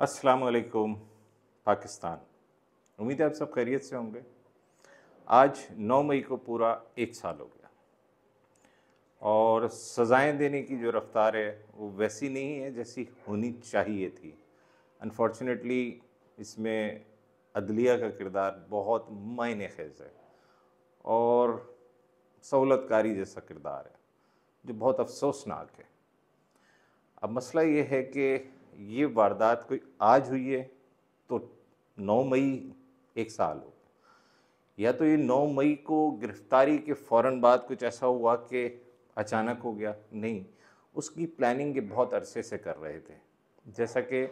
अस्सलाम वालेकुम पाकिस्तान। उम्मीद है आप सब खैरियत से होंगे। आज 9 मई को पूरा 1 साल हो गया और सज़ाएं देने की जो रफ्तार है वो वैसी नहीं है जैसी होनी चाहिए थी। अनफॉर्चुनेटली इसमें अदलिया का किरदार बहुत मायने खेज़ है और सहूलतकारी जैसा किरदार है जो बहुत अफसोसनाक है। अब मसला ये है कि ये वारदात कोई आज हुई है तो 9 मई 1 साल हो, या तो ये 9 मई को गिरफ्तारी के फ़ौरन बाद कुछ ऐसा हुआ कि अचानक हो गया। नहीं, उसकी प्लानिंग ये बहुत अरसे से कर रहे थे, जैसा कि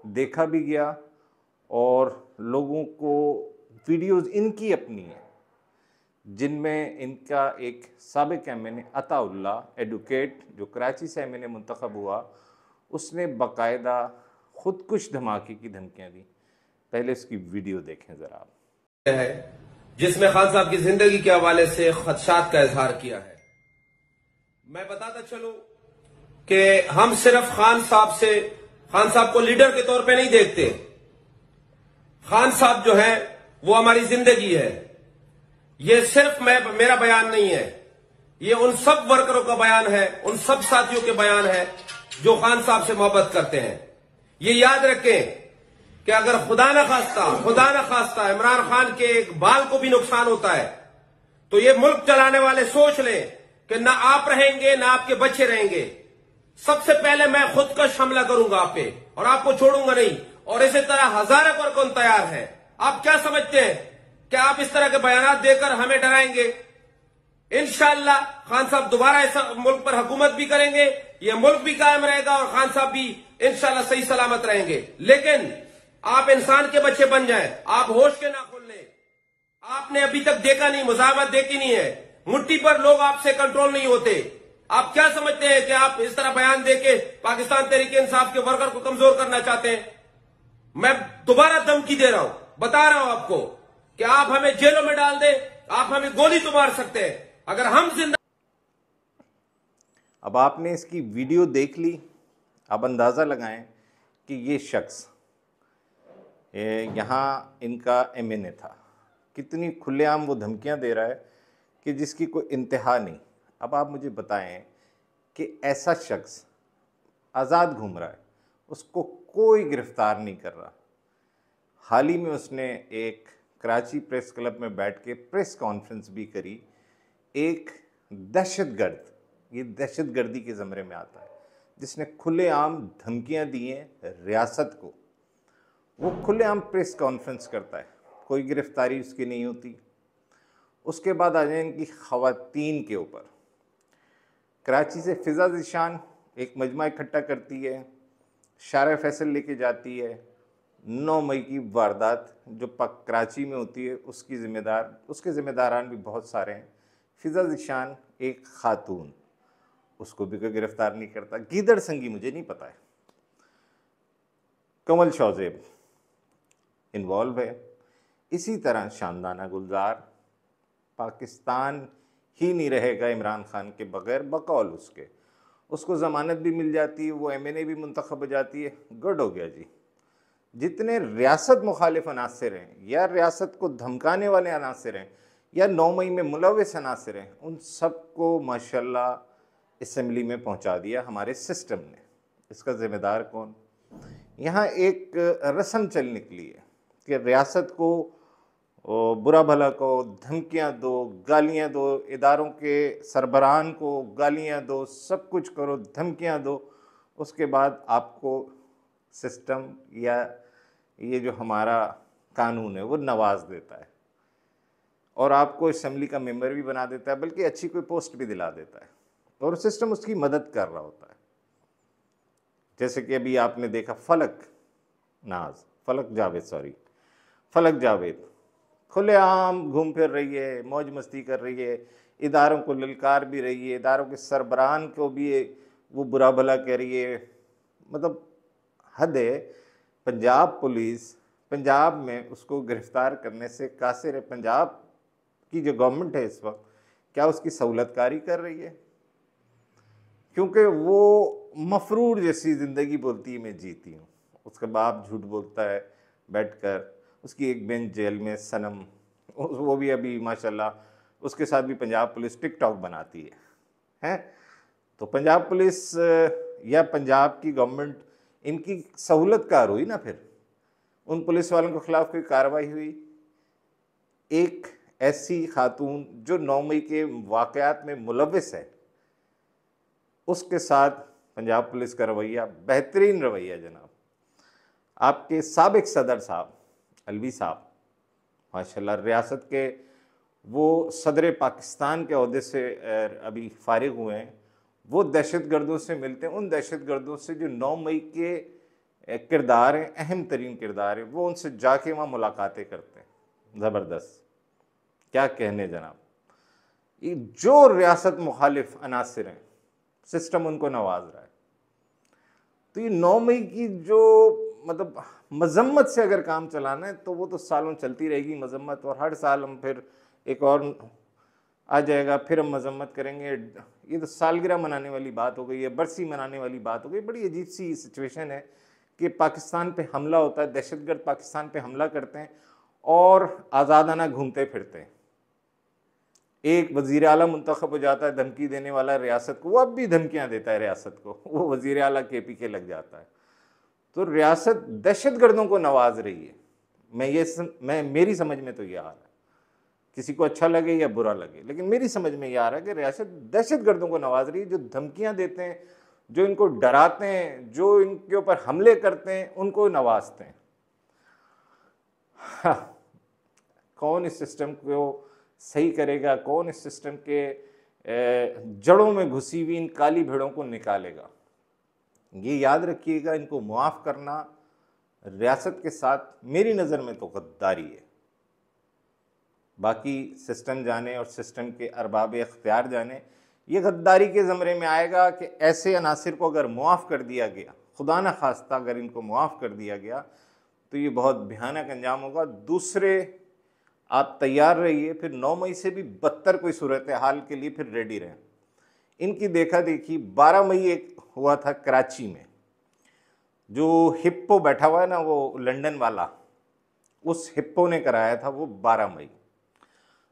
देखा भी गया और लोगों को वीडियोज़ इनकी अपनी है जिनमें इनका एक साबिक एमएनए अताउल्लाह एडवोकेट जो कराची से एमएनए मुंतखब हुआ, उसने बाकायदा खुदकुश धमाके की धमकियां दी। पहले इसकी वीडियो देखें ज़रा आप। है जिसमें खान साहब की जिंदगी के हवाले से खदशात का इजहार किया है। मैं बताता चलूं कि हम सिर्फ खान साहब को लीडर के तौर पे नहीं देखते। खान साहब जो है वो हमारी जिंदगी है। ये सिर्फ मेरा बयान नहीं है, ये उन सब वर्करों का बयान है, उन सब साथियों के बयान है जो खान साहब से मोहब्बत करते हैं। ये याद रखें कि अगर खुदा न खास्ता इमरान खान के एक बाल को भी नुकसान होता है तो ये मुल्क चलाने वाले सोच लें कि ना आप रहेंगे ना आपके बच्चे रहेंगे। सबसे पहले मैं खुदकश हमला करूंगा आप पे और आपको छोड़ूंगा नहीं। और इसी तरह हजारों पर कौन तैयार है। आप क्या समझते हैं कि आप इस तरह के बयान देकर हमें डराएंगे? इंशाअल्लाह खान साहब दोबारा इस मुल्क पर हुकूमत भी करेंगे, यह मुल्क भी कायम रहेगा और खान साहब भी इंशाअल्लाह सही सलामत रहेंगे। लेकिन आप इंसान के बच्चे बन जाएं, आप होश के ना खोल लें। आपने अभी तक देखा नहीं, मुजाहमत देखी नहीं है, मुट्ठी पर लोग आपसे कंट्रोल नहीं होते। आप क्या समझते हैं कि आप इस तरह बयान देके पाकिस्तान तहरीक इंसाफ के वर्कर को कमजोर करना चाहते हैं? मैं दोबारा धमकी दे रहा हूं, बता रहा हूं आपको कि आप हमें जेलों में डाल दें, आप हमें गोली तो मार सकते हैं अगर हम जिंदा। अब आपने इसकी वीडियो देख ली, अब अंदाज़ा लगाएं कि ये शख्स यहाँ इनका एमएनए था, कितनी खुलेआम वो धमकियां दे रहा है कि जिसकी कोई इंतहा नहीं। अब आप मुझे बताएं कि ऐसा शख्स आज़ाद घूम रहा है, उसको कोई गिरफ्तार नहीं कर रहा। हाल ही में उसने एक कराची प्रेस क्लब में बैठ के प्रेस कॉन्फ्रेंस भी करी। एक दहशतगर्द, ये दहशतगर्दी के ज़मरे में आता है, जिसने खुलेआम धमकियां दी हैं रियासत को, वो खुलेआम प्रेस कॉन्फ्रेंस करता है, कोई गिरफ्तारी उसकी नहीं होती। उसके बाद आ जाए इनकी ख़वातीन के ऊपर। कराची से फ़िज़ा ज़िशान एक मजमा इकट्ठा करती है, शारा फैसल लेके जाती है। 9 मई की वारदात जो कराची में होती है उसके ज़िम्मेदारान भी बहुत सारे हैं। फ़िज़ा ज़िशान एक खातून, उसको भी कोई गिरफ़्तार नहीं करता। गीदड़ संगी मुझे नहीं पता है। कमल शौज़ेब इन्वॉल्व है। इसी तरह शानदाना गुलजार, पाकिस्तान ही नहीं रहेगा इमरान खान के बगैर बकौल उसके। उसको ज़मानत भी मिल जाती है, वो एमएनए भी मुंतखब हो जाती है, गुड हो गया जी। जितने रियासत मुखालिफ अनासर हैं या रियासत को धमकाने वाले अनासर हैं या 9 मई में मुलविस अनासर हैं, उन सबको माशाल्लाह असम्बली में पहुंचा दिया हमारे सिस्टम ने। इसका ज़िम्मेदार कौन? यहाँ एक रस्म चल निकली है कि रियासत को बुरा भला को धमकियाँ दो, गालियाँ दो, इदारों के सरबराहान को गालियाँ दो, सब कुछ करो, धमकियाँ दो। उसके बाद आपको सिस्टम या ये जो हमारा कानून है वो नवाज देता है और आपको असम्बली का मेंबर भी बना देता है, बल्कि अच्छी कोई पोस्ट भी दिला देता है और सिस्टम उसकी मदद कर रहा होता है। जैसे कि अभी आपने देखा फलक जावेद खुलेआम घूम फिर रही है, मौज मस्ती कर रही है, इदारों को ललकार भी रही है, इदारों के सरबराहान को भी वो बुरा भला कह रही है। मतलब हद है। पंजाब पुलिस पंजाब में उसको गिरफ्तार करने से कासिर है। पंजाब की जो गवर्नमेंट है इस वक्त, क्या उसकी सहूलतकारी कर रही है? क्योंकि वो मफरूर जैसी ज़िंदगी बोलती है मैं जीती हूँ उसका बाप झूठ बोलता है बैठकर, उसकी एक बेंच जेल में सनम, वो भी अभी माशाल्लाह उसके साथ भी पंजाब पुलिस टिकटॉक बनाती है, हैं। तो पंजाब पुलिस या पंजाब की गवर्नमेंट, इनकी सहूलत कार हुई ना फिर। उन पुलिस वालों के खिलाफ कोई कार्रवाई हुई? एक ऐसी खातून जो 9 मई के वाकयात में मुलव्विस है, उसके साथ पंजाब पुलिस का रवैया बेहतरीन रवैया जनाब। आपके साबिक सदर साहब अलवी साहब माशाल्लाह रियासत के वो सदर पाकिस्तान के ओहदे से अभी फारिग हुए हैं। वो दहशतगर्दों से मिलते हैं, उन दहशतगर्दों से जो 9 मई के किरदार हैं, अहम तरीन किरदार हैं, वो उनसे जाके वहाँ मुलाकातें करते हैं। ज़बरदस्त, क्या कहने जनाब। ये जो रियासत मुखालिफ अनासिर हैं, सिस्टम उनको नवाज रहा है। तो ये 9 मई की जो मतलब मजम्मत से अगर काम चलाना है तो वो तो सालों चलती रहेगी मजम्मत, और हर साल हम फिर एक और आ जाएगा, फिर हम मजम्मत करेंगे। ये तो सालगिरह मनाने वाली बात हो गई है, बरसी मनाने वाली बात हो गई। बड़ी अजीब सी सिचुएशन है कि पाकिस्तान पे हमला होता है, दहशतगर्द पाकिस्तान पे हमला करते हैं और आज़ादाना घूमते फिरते हैं। एक वज़ीर आला मुंतखब हो जाता है धमकी देने वाला रियासत को, वो अब भी धमकियां देता है रियासत को, वो वज़ीर आला KP के लग जाता है। तो रियासत दहशतगर्दों को नवाज रही है। मैं मेरी समझ में तो ये आ रहा है, किसी को अच्छा लगे या बुरा लगे, लेकिन मेरी समझ में ये आ रहा है कि रियासत दहशतगर्दों को नवाज रही है, जो धमकियां देते हैं, जो इनको डराते हैं, जो इनके ऊपर हमले करते हैं, उनको नवाजते हैं। हाँ, कौन इस सिस्टम को सही करेगा, कौन इस सिस्टम के जड़ों में घुसी हुई इन काली भेड़ों को निकालेगा? ये याद रखिएगा, इनको मुआफ़ करना रियासत के साथ मेरी नज़र में तो गद्दारी है। बाकी सिस्टम जाने और सिस्टम के अरबाब इख्तियार जाने, ये गद्दारी के ज़मरे में आएगा कि ऐसे अनासिर को अगर मुआफ़ कर दिया गया, खुदा न खास्ता अगर इनको मुआफ़ कर दिया गया, तो ये बहुत भयानक अंजाम होगा। दूसरे, आप तैयार रहिए, फिर 9 मई से भी बदतर कोई सूरत हाल के लिए फिर रेडी रहें। इनकी देखा देखी 12 मई एक हुआ था कराची में, जो हिप्पो बैठा हुआ है ना, वो लंदन वाला, उस हिप्पो ने कराया था वो 12 मई।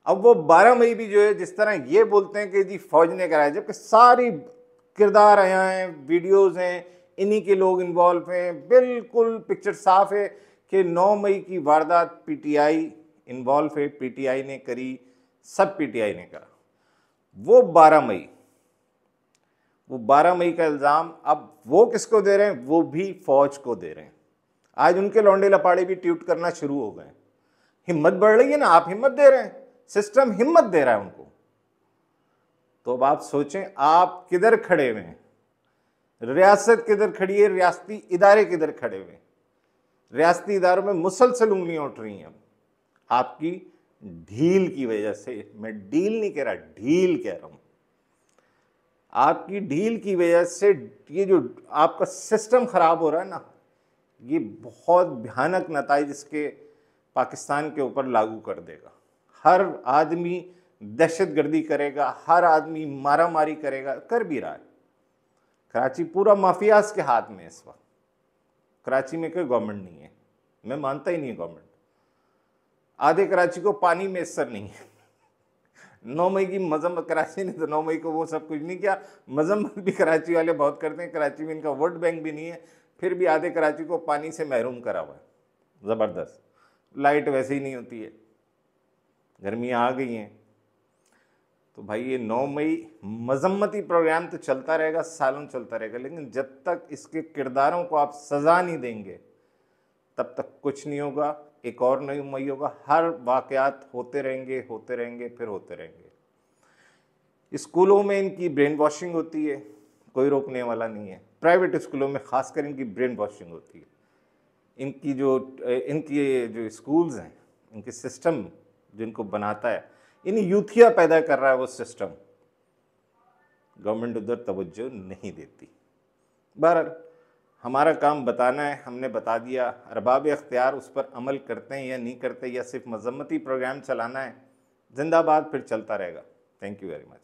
अब वो 12 मई भी जो है, जिस तरह ये बोलते हैं कि जी फौज ने कराया, जबकि सारी किरदार यहाँ हैं, वीडियोस हैं, इन्हीं के लोग इन्वॉल्व हैं। बिल्कुल पिक्चर साफ है कि 9 मई की वारदात PTI इन्वॉल्व है, PTI ने करी, सब PTI ने करा। वो 12 मई का इल्ज़ाम अब वो किसको दे रहे हैं? वो भी फौज को दे रहे हैं। आज उनके लौंडे लपाड़े भी ट्वीट करना शुरू हो गए। हिम्मत बढ़ रही है ना, आप हिम्मत दे रहे हैं, सिस्टम हिम्मत दे रहा है उनको। तो अब आप सोचें, आप किधर खड़े हुए हैं, रियासत किधर खड़ी है, रियासती इदारे किधर खड़े हुए हैं। रियासती इदारों में मुसलसल उंगलियां उठ रही हैं अब आपकी ढील की वजह से। मैं डील नहीं कह रहा, ढील कह रहा हूं। आपकी ढील की वजह से ये जो आपका सिस्टम खराब हो रहा है ना, ये बहुत भयानक नताइज इसके पाकिस्तान के ऊपर लागू कर देगा। हर आदमी दहशतगर्दी करेगा, हर आदमी मारा मारी करेगा, कर भी रहा है। कराची पूरा माफियाज के हाथ में इस वक्त। कराची में कोई गवर्नमेंट नहीं है, मैं मानता ही नहीं है गवर्नमेंट। आधे कराची को पानी मैसर नहीं है। 9 मई की मजम्मत, कराची ने तो 9 मई को वो सब कुछ नहीं किया। मजम्मत भी कराची वाले बहुत करते हैं, कराची में इनका वोट बैंक भी नहीं है, फिर भी आधे कराची को पानी से महरूम करा हुआ है। ज़बरदस्त। लाइट वैसे ही नहीं होती है, गर्मियाँ आ गई हैं। तो भाई ये 9 मई मजम्मती प्रोग्राम तो चलता रहेगा, सालों चलता रहेगा, लेकिन जब तक इसके किरदारों को आप सज़ा नहीं देंगे तब तक कुछ नहीं होगा। एक और 9 मई होगा, हर वाक़यात होते रहेंगे, होते रहेंगे, फिर होते रहेंगे। स्कूलों में इनकी ब्रेन वॉशिंग होती है, कोई रोकने वाला नहीं है। प्राइवेट स्कूलों में ख़ासकर इनकी ब्रेन वॉशिंग होती है। इनकी जो स्कूल्स हैं, इनके सिस्टम जिनको बनाता है, इन यूथिया पैदा कर रहा है वो सिस्टम। गवर्नमेंट उधर तवज्जो नहीं देती। बहरहाल हमारा काम बताना है, हमने बता दिया। अरबाब इख्तियार उस पर अमल करते हैं या नहीं करते, या सिर्फ मजम्मती प्रोग्राम चलाना है। जिंदाबाद, फिर चलता रहेगा। Thank you very much.